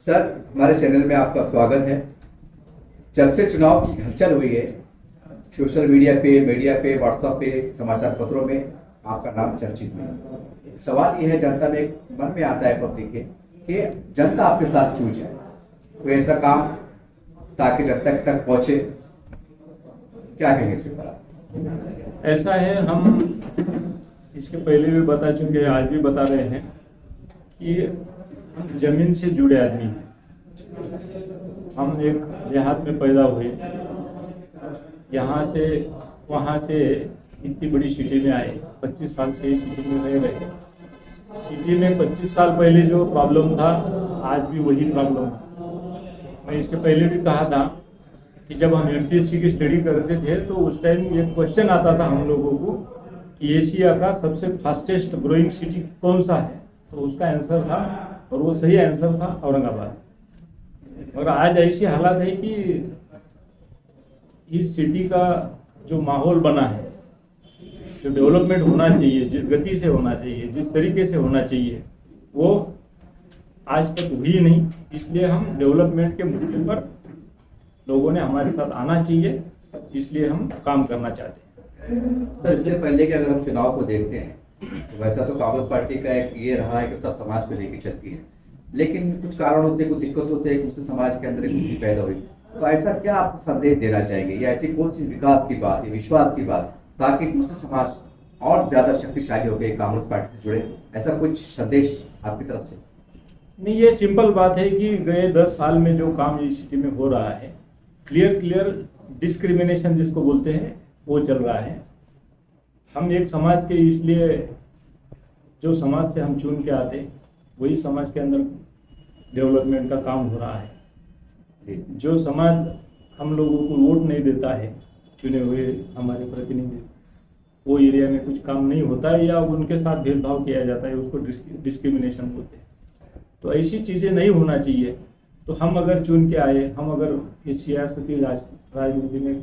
Sir, हमारे channel में आपका स्वागत है। जब से चुनाव की हलचल हुई है, सोशल मीडिया पे, व्हाट्सएप पे, समाचार पत्रों में आपका नाम चर्चित है। सवाल यह है, जनता में मन में आता है पब्लिक के कि जनता आपके साथ क्यों जाए, कोई ऐसा काम ताकि जनता तक पहुंचे। क्या कहेंगे इसके ऊपर आप? ऐसा है, हम इसके पहले भी बता चुके हैं, आज भी बता रहे हैं कि हम जमीन से जुड़े आदमी हैं। हम एक देहात में पैदा हुए, यहाँ से वहाँ से इतनी बड़ी सिटी में आए, 25 साल से ही सिटी में रह रहे। सिटी में 25 साल पहले जो प्रॉब्लम था, आज भी वही प्रॉब्लम है। मैं इसके पहले भी कहा था कि जब हम यूपीएससी की स्टडी करते थे तो उस टाइम ये क्वेश्चन आता था हम लोगों को कि एशिया का सबसे फास्टेस्ट ग्रोइंग सिटी कौन सा है, तो उसका आंसर था, और वो सही आंसर था, औरंगाबाद। और आज ऐसी हालत है कि इस सिटी का जो माहौल बना है, जो डेवलपमेंट होना चाहिए, जिस गति से होना चाहिए, जिस तरीके से होना चाहिए, वो आज तक हुई नहीं। इसलिए हम डेवलपमेंट के मुद्दे पर लोगों ने हमारे साथ आना चाहिए, इसलिए हम काम करना चाहते हैं। सर, इससे पहले कि अगर हम चुनाव को देखते हैं तो वैसा तो कांग्रेस पार्टी का एक ये रहा है कि सब समाज को लेकर चलती है, लेकिन कुछ कारणों से, कुछ दिक्कतों से मुस्लिम समाज के अंदर एक दूरी पैदा हुई। तो ऐसा क्या आप संदेश देना चाहेंगे, या ऐसी कौन सी विकास की बात या विश्वास की बात, ताकि मुस्लिम समाज और ज्यादा शक्तिशाली होकर कांग्रेस पार्टी से जुड़े? ऐसा कुछ संदेश आपकी तरफ से? नहीं, ये सिंपल बात है कि गए 10 साल में जो काम इस सिटी में हो रहा है, क्लियर डिस्क्रिमिनेशन जिसको बोलते हैं, वो चल रहा है। हम एक समाज के, इसलिए जो समाज से हम चुन के आते वही समाज के अंदर डेवलपमेंट का काम हो रहा है। जो समाज हम लोगों को वोट नहीं देता है, चुने हुए हमारे प्रतिनिधि, वो एरिया में कुछ काम नहीं होता है या उनके साथ भेदभाव किया जाता है, उसको डिस्क्रिमिनेशन बोलते हैं। तो ऐसी चीज़ें नहीं होना चाहिए। तो हम अगर चुन के आए, हम अगर इस सियासती राजनीति में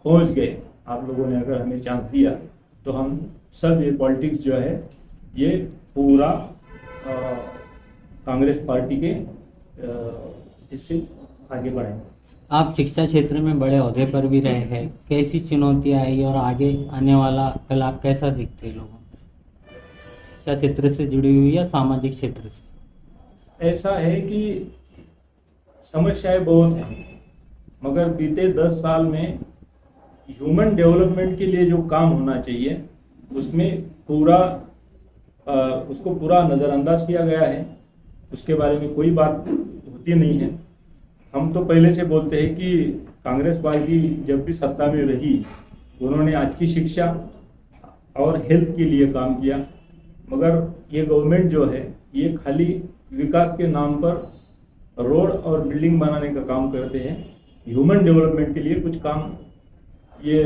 पहुंच गए, आप लोगों ने अगर हमें चांस दिया, तो हम सब ये पॉलिटिक्स जो है ये पूरा कांग्रेस पार्टी के इससे आगे बढ़ेंगे। आप शिक्षा क्षेत्र में बड़े ओहदे पर भी रहे हैं, कैसी चुनौतियां आई और आगे आने वाला कल आप कैसा देखते हैं लोगों, शिक्षा क्षेत्र से जुड़ी हुई या सामाजिक क्षेत्र से? ऐसा है कि समस्याएं बहुत हैं, मगर बीते 10 साल में ह्यूमन डेवलपमेंट के लिए जो काम होना चाहिए उसमें उसको पूरा नज़रअंदाज किया गया है। उसके बारे में कोई बात होती नहीं है। हम तो पहले से बोलते हैं कि कांग्रेस पार्टी जब भी सत्ता में रही, उन्होंने अच्छी शिक्षा और हेल्थ के लिए काम किया, मगर ये गवर्नमेंट जो है ये खाली विकास के नाम पर रोड और बिल्डिंग बनाने का काम करते हैं। ह्यूमन डेवलपमेंट के लिए कुछ काम ये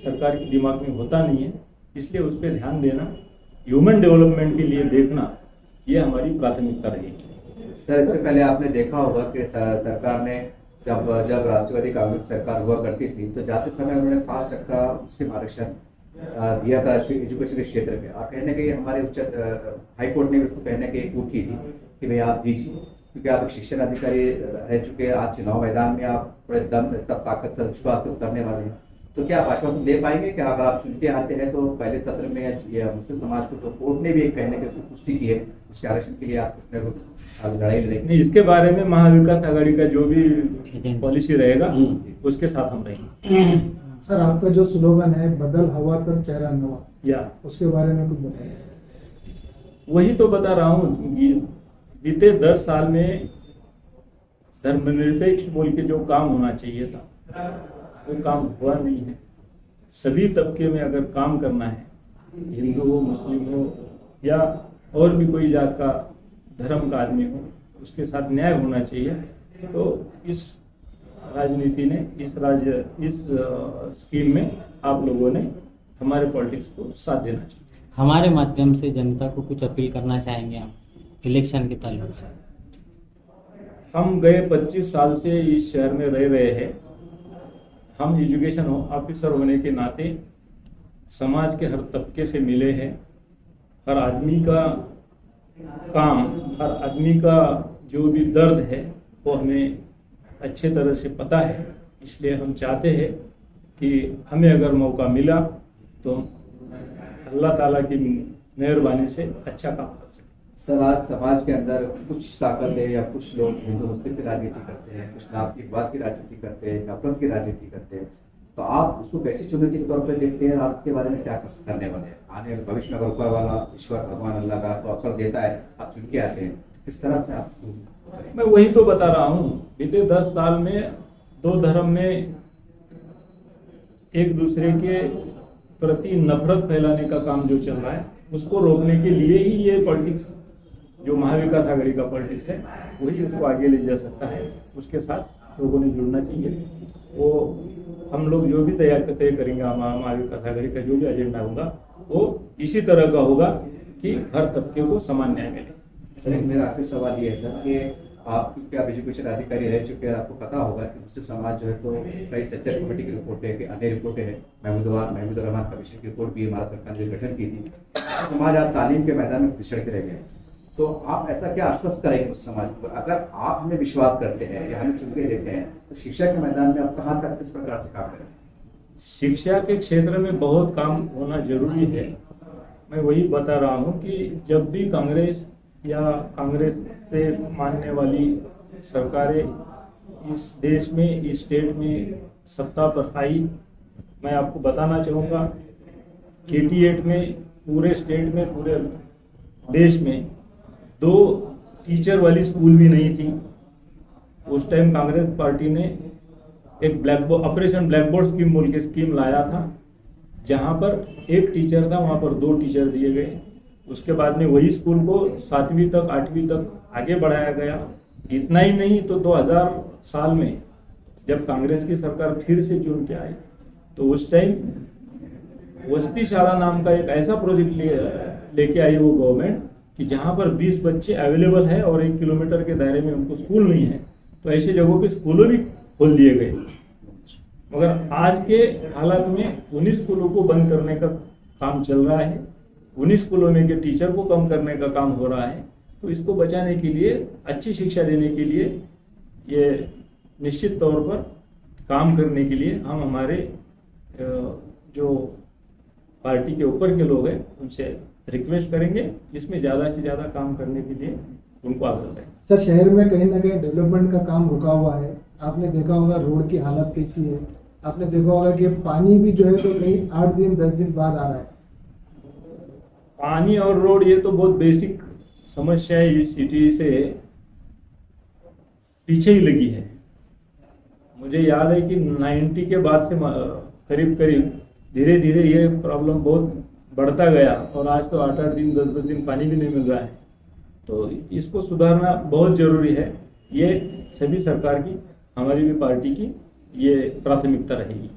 सरकार के दिमाग में होता नहीं है, इसलिए उस पर ध्यान देना, ह्यूमन डेवलपमेंट के लिए देखना, ये हमारी प्राथमिकता रहेगी। सर, इससे पहले आपने देखा होगा कि सरकार ने जब राष्ट्रवादी कांग्रेस सरकार हुआ करती थी, तो जाते समय उन्होंने 5% मुस्लिम आरक्षण दिया था एजुकेशन के क्षेत्र में, और कहने के हमारे उच्च हाईकोर्ट ने उसको कहने की वो की थी कि भाई आप दीजिए, क्योंकि आप शिक्षण अधिकारी रह चुके हैं। आज चुनाव मैदान में आप बड़े दम, तब ताकत से, विश्वास से उतरने वाले हैं। तो क्या आप आश्वासन दे पाएंगे कि अगर आप चुन के आते हैं तो पहले सत्र में या मुस्लिम समाज को, तो कोर्ट ने भी एक कहने की पुष्टि की है, उसके आरक्षण के लिए आप कुछ न कुछ लड़ाई लड़ेंगे? इसके बारे में महाविकास आघाड़ी का जो भी पॉलिसी रहेगा उसके साथ हम रहेंगे। सर, आपका जो स्लोगन है, बदल हवा कर चेहरा नवा, या उसके बारे में कुछ बताइए। वही तो बता रहा हूँ, बीते 10 साल में धर्मनिरपेक्ष बोल के जो काम होना चाहिए था, वो काम हुआ नहीं है। सभी तबके में अगर काम करना है, हिंदू हो, मुस्लिम हो, या और भी कोई जात का, धर्म का आदमी हो, उसके साथ न्याय होना चाहिए। तो इस राजनीति ने, इस स्कीम में आप लोगों ने हमारे पॉलिटिक्स को साथ देना चाहिए। हमारे माध्यम से जनता को कुछ अपील करना चाहेंगे आप इलेक्शन के ताल्लुक से? हम गए 25 साल से इस शहर में रह रहे हैं। हम एजुकेशन ऑफिसर होने के नाते समाज के हर तबके से मिले हैं। हर आदमी का काम, हर आदमी का जो भी दर्द है वो हमें अच्छे तरह से पता है, इसलिए हम चाहते हैं कि हमें अगर मौका मिला तो अल्लाह ताला की मेहरबानी से अच्छा काम कर सकें। सर, आज समाज के अंदर कुछ ताकतें या कुछ लोग हिंदू मुस्लिम की राजनीति करते हैं, कुछ नाम की बात की राजनीति करते हैं, नफरत की राजनीति करते हैं, तो आप उसको कैसी चुनौती के तौर पर देखते हैं? आप इसके बारे में क्या करने वाले हैं? आने वाले भविष्य में अगर ऊपर वाला ईश्वर भगवान अल्लाह का आपको अवसर देता है, आप चुन के आते हैं, किस तरह से आप? मैं वही तो बता रहा हूँ, बीते 10 साल में दो धर्म में एक दूसरे के प्रति नफरत फैलाने का काम जो चल रहा है, उसको रोकने के लिए ही ये पॉलिटिक्स, जो महाविकास आघाड़ी का पॉलिटिक्स है, वही उसको आगे ले जा सकता है। उसके साथ लोगों ने जुड़ना चाहिए। वो हम लोग जो भी तय करेंगे, महाविकास आघाड़ी का जो भी एजेंडा होगा वो इसी तरह का होगा कि हर तबके को समान न्याय मिले। सर, एक मेरा आखिरी सवाल ये है सर कि आप क्योंकि आप एजुकेशन अधिकारी रह चुके हैं, आपको पता होगा कि मुस्लिम समाज जो है तो कई सेक्टर कमेटी की रिपोर्टें है कि अन्य रिपोर्टें हैं, महमूद रहमान कमीशन की रिपोर्ट भी हमारा सरकार ने गठन की थी। समाज आज तालीम के मैदान में पिछड़ के रह गए, तो आप ऐसा क्या आश्वस्त करेंगे उस समाज को? अगर आप हमें विश्वास करते हैं या हमें चुन के देते हैं, तो शिक्षा के मैदान में आप कहाँ तक किस प्रकार से काम करें? शिक्षा के क्षेत्र में बहुत काम होना जरूरी है। मैं वही बता रहा हूँ कि जब भी कांग्रेस या कांग्रेस से मानने वाली सरकारें इस देश में, इस स्टेट में सत्ता पर आई, मैं आपको बताना चाहूँगा KT8 में पूरे स्टेट में, पूरे देश में 2 टीचर वाली स्कूल भी नहीं थी। उस टाइम कांग्रेस पार्टी ने एक ऑपरेशन ब्लैकबोर्ड स्कीम बोल के स्कीम लाया था, जहां पर 1 टीचर था, वहां पर 2 टीचर दिए गए। उसके बाद में वही स्कूल को 7वीं तक 8वीं तक आगे बढ़ाया गया। इतना ही नहीं तो 2000 साल में जब कांग्रेस की सरकार फिर से चुन के आई, तो उस टाइम वस्ती शाला नाम का एक ऐसा प्रोजेक्ट लेके आई वो गवर्नमेंट कि जहां पर 20 बच्चे अवेलेबल है और 1 किलोमीटर के दायरे में उनको स्कूल नहीं है, तो ऐसी जगहों पे स्कूलों भी खोल दिए गए। मगर आज के हालात में उन्हीं स्कूलों को बंद करने का काम चल रहा है, उन्हीं स्कूलों में के टीचर को कम करने का काम हो रहा है। तो इसको बचाने के लिए, अच्छी शिक्षा देने के लिए, ये निश्चित तौर पर काम करने के लिए हम हमारे जो पार्टी के ऊपर के लोग हैं उनसे रिक्वेस्ट करेंगे, इसमें ज़्यादा से ज़्यादा काम करने के लिए उनको आग्रह करें। सर, शहर में कहीं ना कहीं डेवलपमेंट का काम रुका हुआ है। आपने देखा होगा रोड की हालत कैसी है, आपने देखा होगा कि पानी भी जो है तो कहीं 8 दिन 10 दिन बाद आ रहा है। पानी और रोड ये तो बहुत बेसिक समस्या है, इस सिटी से पीछे ही लगी है। मुझे याद है कि 90 के बाद से करीब करीब धीरे धीरे ये प्रॉब्लम बहुत बढ़ता गया और आज तो 8-8 दिन 10-10 दिन पानी भी नहीं मिल रहा है। तो इसको सुधारना बहुत जरूरी है। ये सभी सरकार की, हमारी भी पार्टी की ये प्राथमिकता रहेगी।